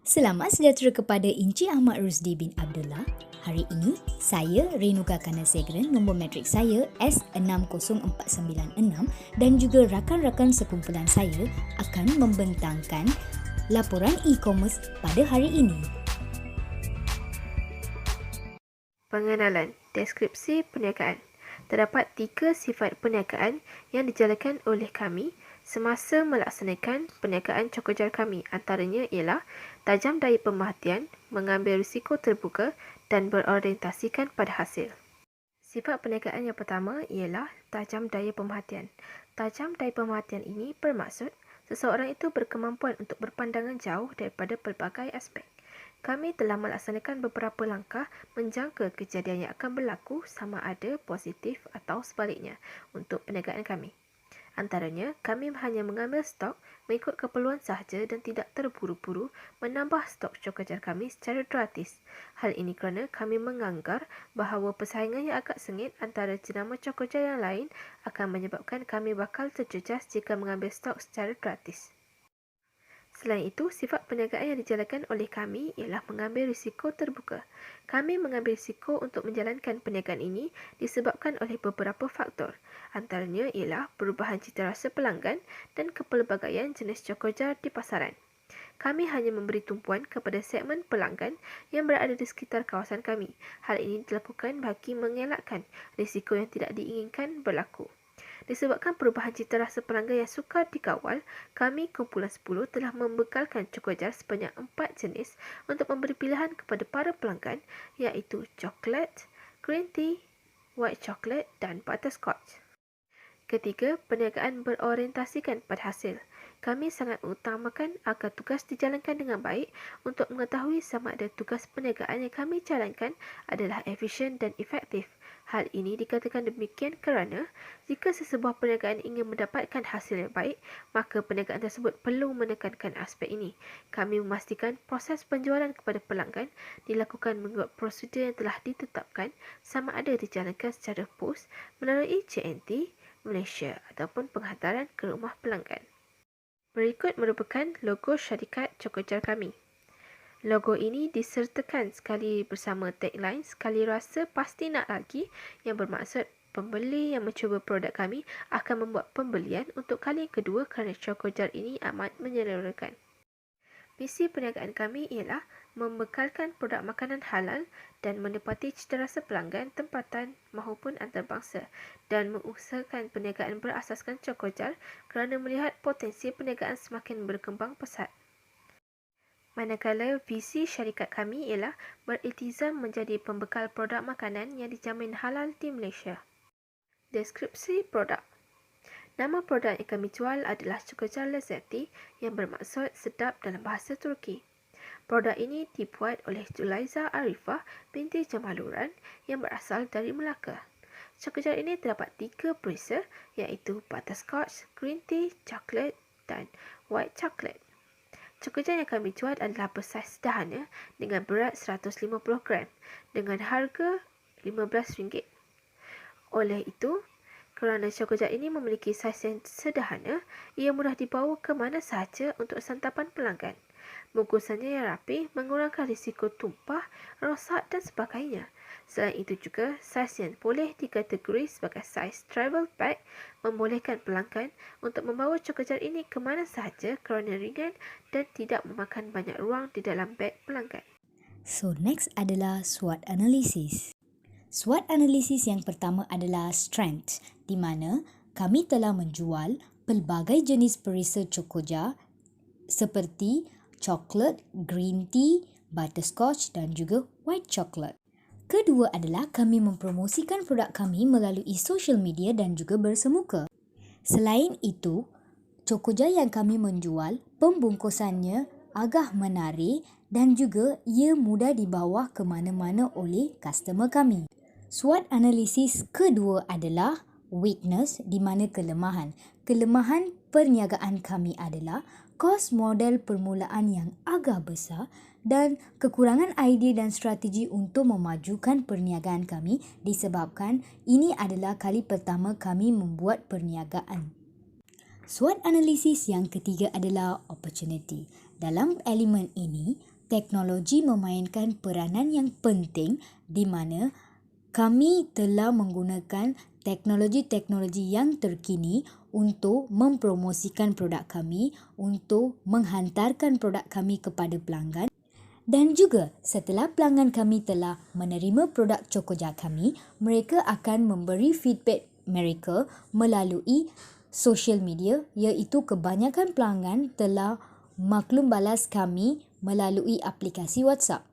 Selamat sejahtera kepada Encik Ahmad Rusdi bin Abdullah. Hari ini, saya Renuka Kanasegran, nombor matrik saya S60496 dan juga rakan-rakan sekumpulan saya akan membentangkan laporan e-commerce pada hari ini. Pengenalan, deskripsi perniagaan. Terdapat 3 sifat perniagaan yang dijalankan oleh kami semasa melaksanakan perniagaan Cokojar kami. Antaranya ialah tajam daya pemerhatian, mengambil risiko terbuka dan berorientasikan pada hasil. Sifat perniagaan yang pertama ialah tajam daya pemerhatian. Tajam daya pemerhatian ini bermaksud seseorang itu berkemampuan untuk berpandangan jauh daripada pelbagai aspek. Kami telah melaksanakan beberapa langkah menjangka kejadian yang akan berlaku sama ada positif atau sebaliknya untuk perniagaan kami. Antaranya, kami hanya mengambil stok mengikut keperluan sahaja dan tidak terburu-buru menambah stok Cokojar kami secara gratis. Hal ini kerana kami menganggar bahawa persaingan yang agak sengit antara jenama Cokojar yang lain akan menyebabkan kami bakal terjejas jika mengambil stok secara gratis. Selain itu, sifat perniagaan yang dijalankan oleh kami ialah mengambil risiko terbuka. Kami mengambil risiko untuk menjalankan perniagaan ini disebabkan oleh beberapa faktor. Antaranya ialah perubahan citarasa pelanggan dan kepelbagaian jenis Cokojar di pasaran. Kami hanya memberi tumpuan kepada segmen pelanggan yang berada di sekitar kawasan kami. Hal ini dilakukan bagi mengelakkan risiko yang tidak diinginkan berlaku. Disebabkan perubahan citarasa pelanggan yang sukar dikawal, kami kumpulan 10 telah membekalkan Cokojar sebanyak 4 jenis untuk memberi pilihan kepada para pelanggan iaitu coklat, green tea, white chocolate dan butterscotch. Ketiga, perniagaan berorientasikan pada hasil. Kami sangat mengutamakan agar tugas dijalankan dengan baik untuk mengetahui sama ada tugas perniagaan yang kami jalankan adalah efisien dan efektif. Hal ini dikatakan demikian kerana jika sesebuah perniagaan ingin mendapatkan hasil yang baik, maka perniagaan tersebut perlu menekankan aspek ini. Kami memastikan proses penjualan kepada pelanggan dilakukan mengikut prosedur yang telah ditetapkan sama ada dijalankan secara pos melalui JNT Malaysia ataupun penghantaran ke rumah pelanggan. Berikut merupakan logo syarikat Cokojar kami. Logo ini disertakan sekali bersama tagline "Sekali rasa pasti nak lagi" yang bermaksud pembeli yang mencuba produk kami akan membuat pembelian untuk kali kedua kerana Cokojar ini amat menyelerakan. Misi perniagaan kami ialah membekalkan produk makanan halal dan menepati citarasa pelanggan tempatan maupun antarabangsa dan mengusahakan perniagaan berasaskan Cokojar kerana melihat potensi perniagaan semakin berkembang pesat. Manakala visi syarikat kami ialah beriltizam menjadi pembekal produk makanan yang dijamin halal di Malaysia. Deskripsi produk. Nama produk yang kami jual adalah Cokojar Lezati yang bermaksud sedap dalam bahasa Turki. Produk ini dibuat oleh Julaiza Arifah binti Jamaluran yang berasal dari Melaka. Cokojar ini terdapat 3 perisa iaitu butterscotch, green tea, coklat dan white chocolate. Cokojar yang kami jual adalah bersaiz sederhana dengan berat 150 gram dengan harga RM15. Oleh itu, kerana Cokojar ini memiliki saiz yang sederhana, ia mudah dibawa ke mana sahaja untuk santapan pelanggan. Bungkusannya yang rapi mengurangkan risiko tumpah, rosak dan sebagainya. Selain itu juga, saiz yang boleh dikategori sebagai saiz travel bag membolehkan pelanggan untuk membawa Cokojar ini ke mana sahaja kerana ringan dan tidak memakan banyak ruang di dalam beg pelanggan. So next adalah SWOT analysis. SWOT analysis yang pertama adalah strength, di mana kami telah menjual pelbagai jenis perisa Cokojar seperti coklat, green tea, butterscotch dan juga white chocolate. Kedua adalah kami mempromosikan produk kami melalui social media dan juga bersemuka. Selain itu, Cokojar yang kami menjual, pembungkusannya agak menarik dan juga ia mudah dibawa ke mana-mana oleh customer kami. SWOT analisis kedua adalah weakness, di mana kelemahan. Kelemahan perniagaan kami adalah kos modal permulaan yang agak besar dan kekurangan idea dan strategi untuk memajukan perniagaan kami disebabkan ini adalah kali pertama kami membuat perniagaan. SWOT analisis yang ketiga adalah opportunity. Dalam elemen ini, teknologi memainkan peranan yang penting di mana kami telah menggunakan teknologi-teknologi yang terkini untuk mempromosikan produk kami, untuk menghantarkan produk kami kepada pelanggan. Dan juga setelah pelanggan kami telah menerima produk Cokoja kami, mereka akan memberi feedback mereka melalui social media, iaitu kebanyakan pelanggan telah maklum balas kami melalui aplikasi WhatsApp.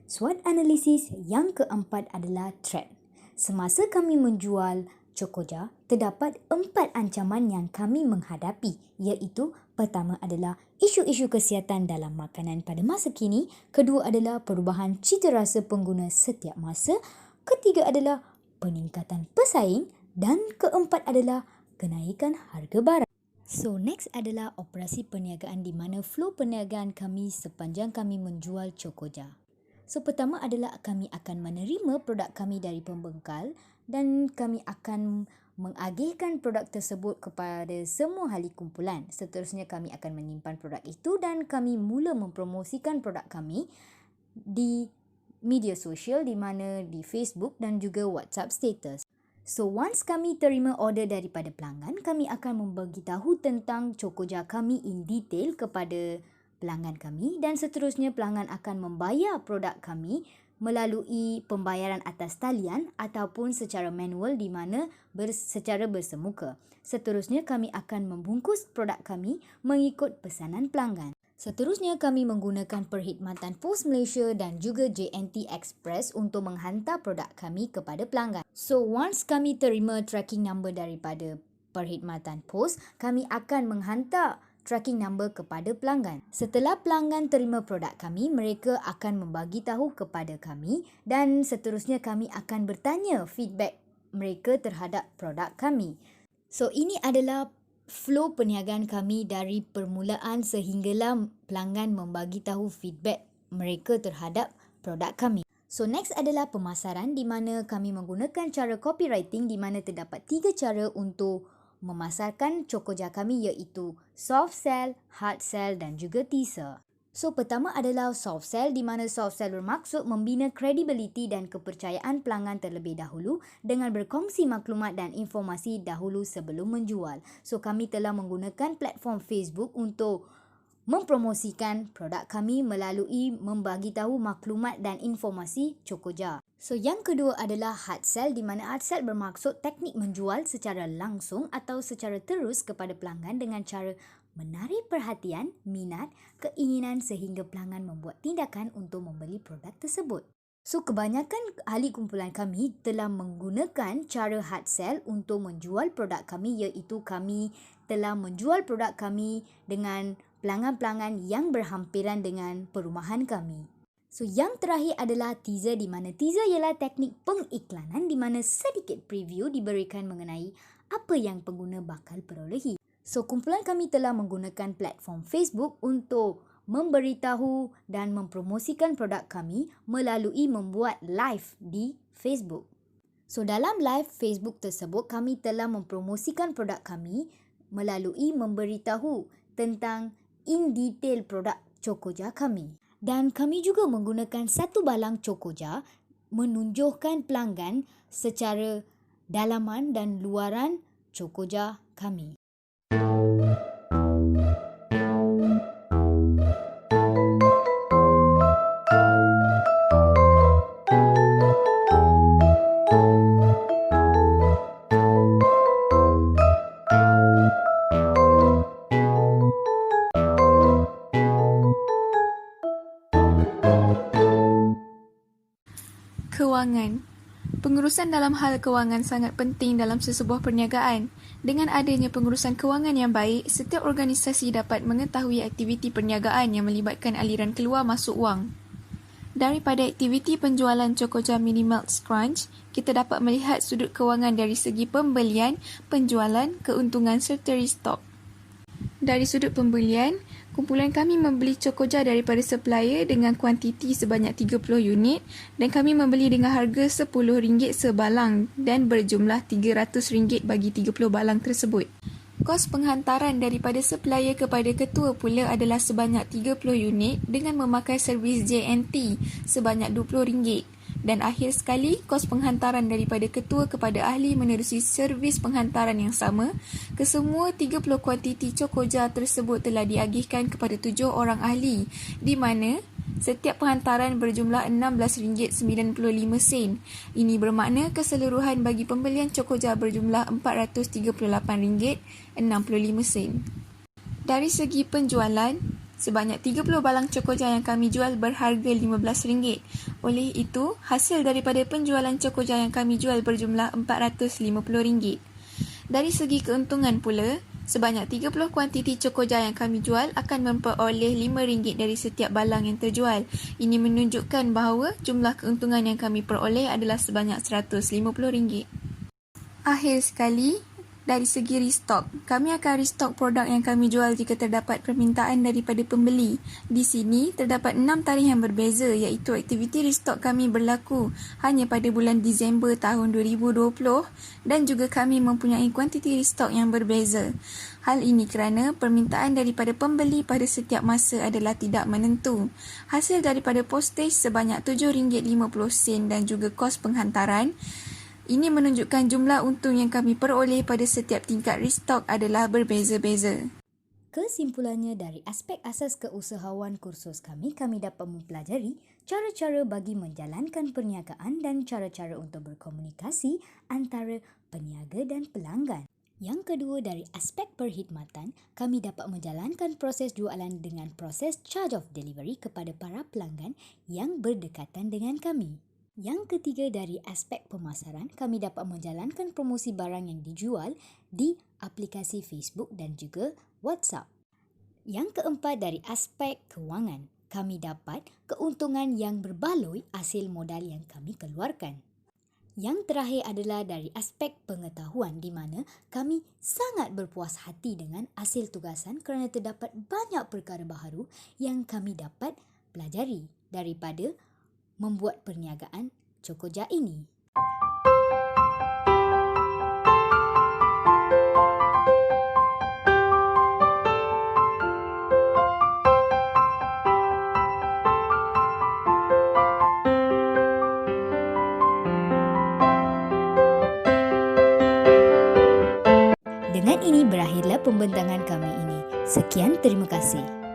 SWOT analisis yang keempat adalah threat. Semasa kami menjual Cokoja, terdapat 4 ancaman yang kami menghadapi, iaitu pertama adalah isu-isu kesihatan dalam makanan pada masa kini, kedua adalah perubahan cita rasa pengguna setiap masa, ketiga adalah peningkatan pesaing dan keempat adalah kenaikan harga barang. So next adalah operasi perniagaan di mana flow perniagaan kami sepanjang kami menjual Cokoja. So pertama adalah kami akan menerima produk kami dari pembengkal dan kami akan mengagihkan produk tersebut kepada semua ahli kumpulan. Seterusnya kami akan menyimpan produk itu dan kami mula mempromosikan produk kami di media sosial di mana di Facebook dan juga WhatsApp status. So once kami terima order daripada pelanggan, kami akan memberitahu tentang Cokoja kami in detail kepada pelanggan kami dan seterusnya pelanggan akan membayar produk kami melalui pembayaran atas talian ataupun secara manual di mana secara bersemuka. Seterusnya kami akan membungkus produk kami mengikut pesanan pelanggan. Seterusnya kami menggunakan perkhidmatan Pos Malaysia dan juga JNT Express untuk menghantar produk kami kepada pelanggan. So once kami terima tracking number daripada perkhidmatan Pos, kami akan menghantar tracking number kepada pelanggan. Setelah pelanggan terima produk kami, mereka akan membagi tahu kepada kami dan seterusnya kami akan bertanya feedback mereka terhadap produk kami. So ini adalah flow perniagaan kami dari permulaan sehinggalah pelanggan membagi tahu feedback mereka terhadap produk kami. So next adalah pemasaran di mana kami menggunakan cara copywriting di mana terdapat 3 cara untuk memasarkan Cokoja kami iaitu soft sell, hard sell dan juga teaser. So pertama adalah soft sell di mana soft sell bermaksud membina kredibiliti dan kepercayaan pelanggan terlebih dahulu dengan berkongsi maklumat dan informasi dahulu sebelum menjual. So kami telah menggunakan platform Facebook untuk mempromosikan produk kami melalui membagi tahu maklumat dan informasi Cokoja. So yang kedua adalah hard sell di mana hard sell bermaksud teknik menjual secara langsung atau secara terus kepada pelanggan dengan cara menarik perhatian, minat, keinginan sehingga pelanggan membuat tindakan untuk membeli produk tersebut. So kebanyakan ahli kumpulan kami telah menggunakan cara hard sell untuk menjual produk kami iaitu kami telah menjual produk kami dengan pelanggan-pelanggan yang berhampiran dengan perumahan kami. So yang terakhir adalah teaser di mana teaser ialah teknik pengiklanan di mana sedikit preview diberikan mengenai apa yang pengguna bakal perolehi. So kumpulan kami telah menggunakan platform Facebook untuk memberitahu dan mempromosikan produk kami melalui membuat live di Facebook. So dalam live Facebook tersebut kami telah mempromosikan produk kami melalui memberitahu tentang in detail produk Cokoja kami. Dan kami juga menggunakan satu balang Cokoja menunjukkan pelanggan secara dalaman dan luaran Cokoja kami. Kewangan. Pengurusan dalam hal kewangan sangat penting dalam sesebuah perniagaan. Dengan adanya pengurusan kewangan yang baik, setiap organisasi dapat mengetahui aktiviti perniagaan yang melibatkan aliran keluar masuk wang. Daripada aktiviti penjualan Cokoja Mini Milk Crunch, kita dapat melihat sudut kewangan dari segi pembelian, penjualan, keuntungan serta restock. Dari sudut pembelian, kumpulan kami membeli Cokoja daripada supplier dengan kuantiti sebanyak 30 unit dan kami membeli dengan harga RM10 sebalang dan berjumlah RM300 bagi 30 balang tersebut. Kos penghantaran daripada supplier kepada ketua pula adalah sebanyak 30 unit dengan memakai servis JNT sebanyak RM20. Dan akhir sekali, kos penghantaran daripada ketua kepada ahli menerusi servis penghantaran yang sama. Kesemua 30 kuantiti Chocoja tersebut telah diagihkan kepada 7 orang ahli, di mana setiap penghantaran berjumlah RM16.95. Ini bermakna keseluruhan bagi pembelian Chocoja berjumlah RM438.65. Dari segi penjualan, sebanyak 30 balang Chocoja yang kami jual berharga RM15. Oleh itu, hasil daripada penjualan Chocoja yang kami jual berjumlah RM450. Dari segi keuntungan pula, sebanyak 30 kuantiti Chocoja yang kami jual akan memperoleh RM5 dari setiap balang yang terjual. Ini menunjukkan bahawa jumlah keuntungan yang kami peroleh adalah sebanyak RM150. Akhir sekali, dari segi restock, kami akan restock produk yang kami jual jika terdapat permintaan daripada pembeli. Di sini, terdapat 6 tarikh yang berbeza iaitu aktiviti restock kami berlaku hanya pada bulan Disember tahun 2020 dan juga kami mempunyai kuantiti restock yang berbeza. Hal ini kerana permintaan daripada pembeli pada setiap masa adalah tidak menentu. Hasil daripada postage sebanyak RM7.50 dan juga kos penghantaran. Ini menunjukkan jumlah untung yang kami peroleh pada setiap tingkat restock adalah berbeza-beza. Kesimpulannya, dari aspek asas keusahawan kursus kami dapat mempelajari cara-cara bagi menjalankan perniagaan dan cara-cara untuk berkomunikasi antara peniaga dan pelanggan. Yang kedua, dari aspek perkhidmatan, kami dapat menjalankan proses jualan dengan proses charge of delivery kepada para pelanggan yang berdekatan dengan kami. Yang ketiga, dari aspek pemasaran, kami dapat menjalankan promosi barang yang dijual di aplikasi Facebook dan juga WhatsApp. Yang keempat, dari aspek kewangan, kami dapat keuntungan yang berbaloi hasil modal yang kami keluarkan. Yang terakhir adalah dari aspek pengetahuan, di mana kami sangat berpuas hati dengan hasil tugasan kerana terdapat banyak perkara baharu yang kami dapat pelajari daripada membuat perniagaan Chocoja ini. Dengan ini berakhirlah pembentangan kami ini. Sekian, terima kasih.